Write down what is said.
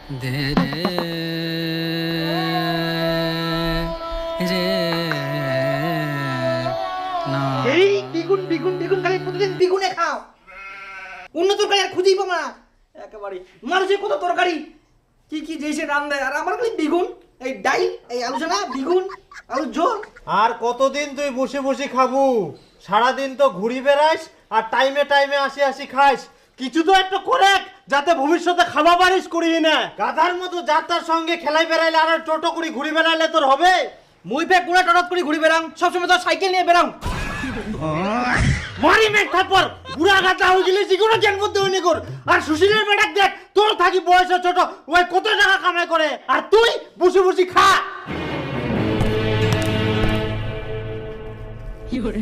দে রে রে না। এই দ্বিগুণ দ্বিগুণ দ্বিগুণ খালি প্রতিদিন দ্বিগুণে খাও, অন্য তরকারি আর খুঁজেই পাবো না একেবারে। মানুষের কত তরকারি কি কি জিনিসের রান দেয়, আর আমার খালি দ্বিগুণ। এই ডাল, এই আলোচনা দ্বিগুণ, আলুর ঝোল। আর কতদিন তুই বসে বসে খাবো? সারাদিন তো ঘুরি বেড়াইস আর টাইমে টাইমে আসি আসি খাইস। কিছু তো একটা করে যাতে ভবিষ্যতে খাওয়া পারিস করিয়ে না। গাধার মতো যার তার সঙ্গে খেলাই বেড়াইলে আর টোটো করে ঘুরি বেড়াইলে তোর হবে? মুই ফের পুরা টটত করে ঘুরে বেড়াম, সবসময় তো সাইকেল নিয়ে বেড়াম। মারি মেঘ তারপর বুড়া গাধা হয়ে গেলে যেগুলো জ্ঞান বুদ্ধি হয়নি কর। আর সুশীলের বেটাক দেখ, তোর থাকি বয়সে ছোট, ওই কত টাকা কামাই করে আর তুই বসে বসে খা। কি করে